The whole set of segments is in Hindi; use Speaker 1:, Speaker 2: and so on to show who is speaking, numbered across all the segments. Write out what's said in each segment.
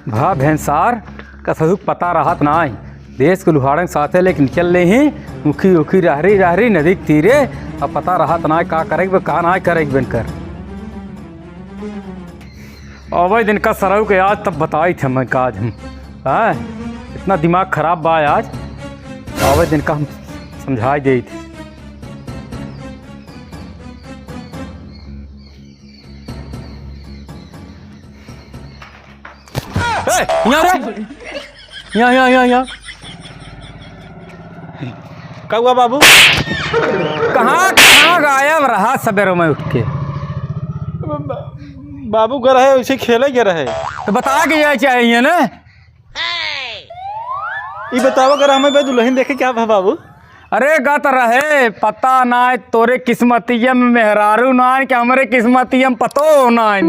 Speaker 1: भा भेंसार कसुक पता रहत नाई देश के लुहाड़न साथे लेके निकल ले ही मुखी उखी रहरी नदी के तीरे अब पता रहत नाई का करेग का ना करेग बनकर अवै दिन का सरऊ के आज तब बताई थे मैं काज हम इतना दिमाग खराब बा आज अवै दिन का हम समझाई दी थी। यहाँ
Speaker 2: क्या हुआ बाबू?
Speaker 1: कहाँ गायब रहा सवेरों में उठ के?
Speaker 2: बाबू गए रहे उसे खेले गए रहे
Speaker 1: तो बता के जाए चाहिए ना।
Speaker 2: ये बताओ अगर हमें बे दुल्हन देखे क्या भा बाबू?
Speaker 1: अरे गत रहे पता ना तोरे किस्मतियम मेहरारू ना कि हमारे किस्मतियम पतो ना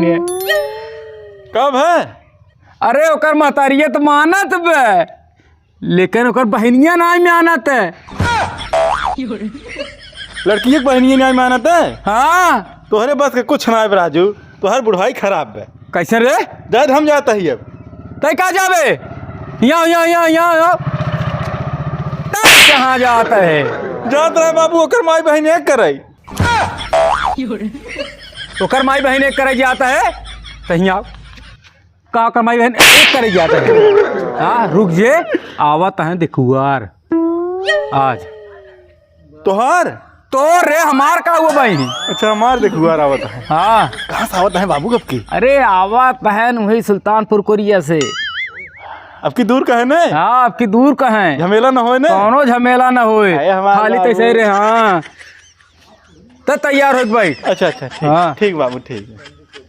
Speaker 2: कब है?
Speaker 1: अरे ओकर महतारियत मानत बे लेकिन ओकर बहनिया ना मानत है।
Speaker 2: लड़की की बहनिया नहीं मानत है?
Speaker 1: हाँ
Speaker 2: तोहरे बस के कुछ ना है राजू, तोहर बुढ़ाई खराब है।
Speaker 1: कैसे रे?
Speaker 2: जद हम जाता ही अब
Speaker 1: तय कहाँ जाबे? यहाँ कहाँ जाता है?
Speaker 2: जात रहे बाबू ओकर माई बहन एक करे।
Speaker 1: ओकर माई बहन एक करे जाता है तहिया का ओकर माई बहन एक करे जाता है। हाँ रुक जे आवत है दिखुआर आज
Speaker 2: तोहार
Speaker 1: तो रे हमार का हुआ बहन।
Speaker 2: अच्छा हमार देखुआर आवत है।
Speaker 1: हाँ
Speaker 2: कहाँ से आवत है बाबू कब की?
Speaker 1: अरे आवत बहन वही सुल्तानपुर कोरिया से।
Speaker 2: अब की दूर कहे ने?
Speaker 1: हाँ आपकी दूर कहें
Speaker 2: झमेला न होए ने?
Speaker 1: कौनो झमेला न होए खाली तो सही रे। हाँ तो तैयार हो भाई।
Speaker 2: अच्छा अच्छा ठीक
Speaker 1: हाँ।
Speaker 2: ठीक बाबू ठीक है।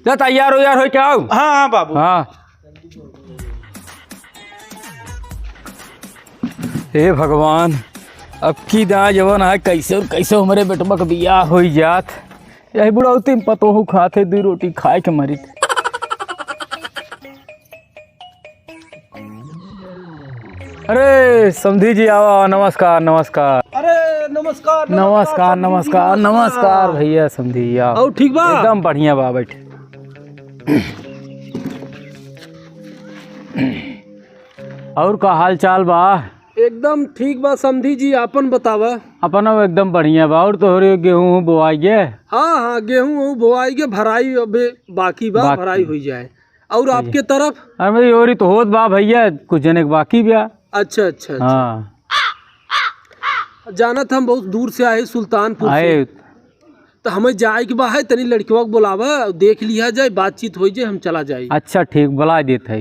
Speaker 1: तो तैयार हो क्या आओ?
Speaker 2: हाँ हाँ बाबू
Speaker 1: हाँ। हे भगवान अब की दा जवन है कैसे कैसे हमारे बेटवा का बियाह हो जात। यही बुढ़ौती में पतोहू खाते 2 रोटी खाए के मरी। अरे समधी जी आवा नमस्कार नमस्कार।
Speaker 3: अरे नमस्कार
Speaker 1: नमस्कार नमस्कार नमस्कार भैया समधी आओ।
Speaker 3: और ठीक बा?
Speaker 1: एकदम बढ़िया बा बैठे। और का हाल चाल बा?
Speaker 3: एकदम ठीक बा समधी जी, आपन बतावा।
Speaker 1: अपना एकदम बढ़िया बा। और तोहरे गेहूँ बोआई गे?
Speaker 3: हाँ हाँ गेहूँ बोआई के भराई अबे बाकी बा, भराई हो जाए। और आपके तरफ?
Speaker 1: अरे योरी तो होत बा भैया, कुछ जने के बाकी बा।
Speaker 3: अच्छा अच्छा अच्छा।
Speaker 1: हाँ
Speaker 3: जानत हम बहुत दूर से आए सुल्तानपुर
Speaker 1: आए।
Speaker 3: से, तो हमें जाए के बा है तनी लड़कियों को बुलावा, देख लिया जाए, बातचीत हो जाए, हम चला जाए।
Speaker 1: अच्छा ठीक बुला देते है।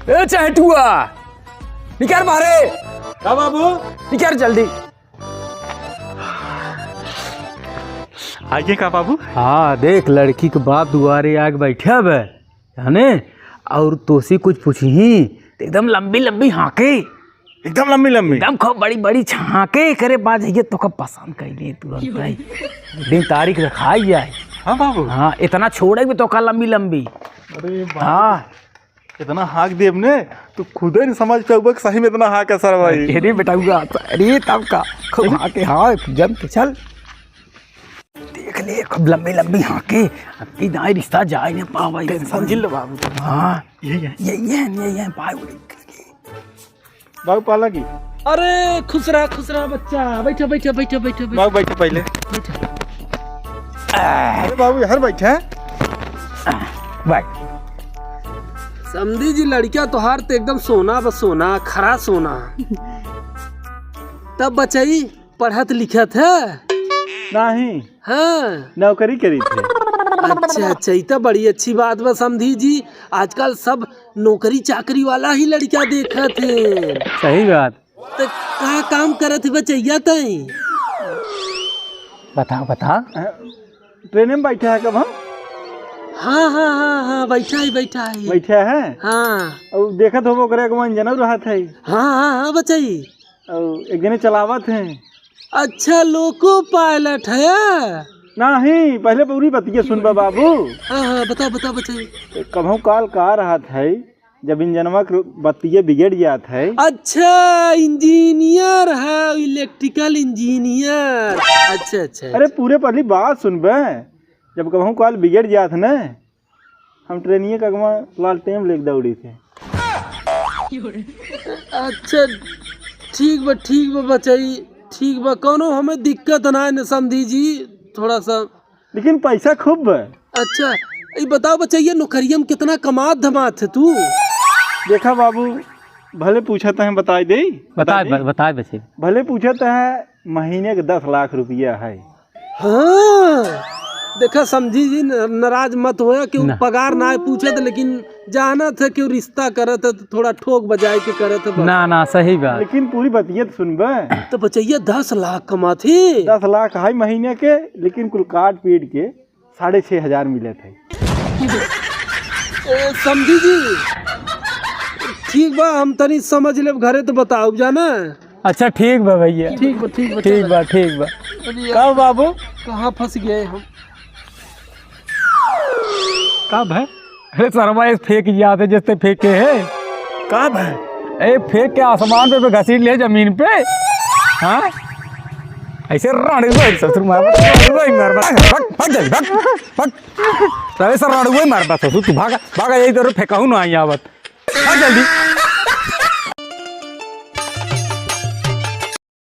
Speaker 1: ए चहटुआ निकर बाहरे।
Speaker 2: क्या बाबू?
Speaker 1: निकर जल्दी।
Speaker 2: आगे का बाबू?
Speaker 1: हाँ देख लड़की के बाप दुआरे आग बैठा बे जाने और तोसी कुछ पूछी एकदम लंबी लंबी हाँके,
Speaker 2: एकदम लंबी लंबी,
Speaker 1: एकदम खूब बड़ी बड़ी छाके करे बाद ये तो कब पसंद कर लिए तुरंत दिन तारीख रखाई जाए।
Speaker 2: हाँ बाबू।
Speaker 1: हाँ इतना छोड़े भी तो का लंबी लंबी।
Speaker 2: अरे
Speaker 1: हाँ
Speaker 2: इतना हाक देव ने तो खुद ही नहीं समझ पाऊंगा कि सही में इतना हाक है सर भाई।
Speaker 1: अरे बेटा अरे तब का खूब हाँके। हाँ जम के चल देख ले खूब लंबी लंबी हाँके। अब की दाई रिश्ता जाए ना पावा
Speaker 2: समझ लो बाबू।
Speaker 1: हाँ
Speaker 2: यही
Speaker 1: ये पाए
Speaker 2: बाबू पाला की।
Speaker 3: अरे खुश रहा बच्चा, बैठा बैठा बैठा बैठा
Speaker 2: बाबू बैठे पहले। अरे बाबू हर बैठे
Speaker 1: बैठ।
Speaker 3: समझी जी लड़कियां तोहार तो एकदम सोना बस सोना, खरा सोना। तब बचाई पढ़त लिखत है?
Speaker 2: नहीं
Speaker 3: हाँ
Speaker 2: नौकरी करी थे।
Speaker 3: अच्छा अच्छा ये तो बड़ी अच्छी बात बा समझी जी, आजकल सब नौकरी चाकरी वाला ही लड़कियां देखत है।
Speaker 1: सही बात।
Speaker 3: तो कहाँ काम करत है बचैया तई?
Speaker 1: बता
Speaker 2: ट्रेन में बैठे हैं कब हम?
Speaker 3: हाँ हाँ हाँ हाँ बैठा है
Speaker 2: बैठे हैं।
Speaker 3: हाँ
Speaker 2: और देखत हो करे को इंजन रहा था।
Speaker 3: हाँ हाँ हाँ बचाई।
Speaker 2: और एक जने चलावत हैं।
Speaker 3: अच्छा लोको पायलट है?
Speaker 2: नहीं पहले पूरी बतिया सुन बाबू।
Speaker 3: हाँ हाँ बता बता बचाई।
Speaker 2: कभू काल का रहा था जब इंजनवा के बत्तिये बिगड़ जात है।
Speaker 3: अच्छा इंजीनियर है, इलेक्ट्रिकल इंजीनियर। अच्छा अच्छा।
Speaker 2: अरे पूरे पहली बात सुनबे, जब कहूँ कल बिगड़ जात न, हम ट्रेनिए का लालटेन लेके दौड़ी थे।
Speaker 3: अच्छा ठीक बा बचाई, ठीक बा, कोनो हमें दिक्कत ना है न समझी जी, थोड़ा सा।
Speaker 2: लेकिन पैसा खूब बा।
Speaker 3: अच्छा ये बताओ बचैया, नौकरिया में कितना कमात धमात है तू?
Speaker 2: देखा बाबू, भले पूछत है बता दे,
Speaker 1: बताए बच्चे।
Speaker 2: भले पूछत है महीने के 10 लाख रुपया है।
Speaker 3: हाँ देखा समझी जी, नाराज मत होया कि पगार ना पूछे थे, लेकिन जाना था कि रिश्ता करत है तो थोड़ा ठोक बजाए के करत है।
Speaker 1: ना सही बात।
Speaker 2: लेकिन पूरी बतियत सुनबे
Speaker 3: तो बचैया 10 लाख कमाथे।
Speaker 2: 10 लाख है महीने के, लेकिन कुल काट पीट के 6,500 मिले थे।
Speaker 3: समझी जी ठीक बा, हम तनी समझ ले घरे तो बताओ जाना।
Speaker 1: अच्छा ठीक बा भैया,
Speaker 3: ठीक बा
Speaker 1: ठीक बा।
Speaker 2: कब बाबू?
Speaker 3: कहाँ फंस गए हम?
Speaker 1: कब है? अरे शर्मा इस फेंक जाते जैसे फेंके है।
Speaker 2: कब है?
Speaker 1: ए फेंक के आसमान पे घसीट ले जमीन पे। हाँ ऐसे राणुआ ससुर मार ससुर तू भागा यही तरह फेंका हूँ ना आई आवत जल्दी।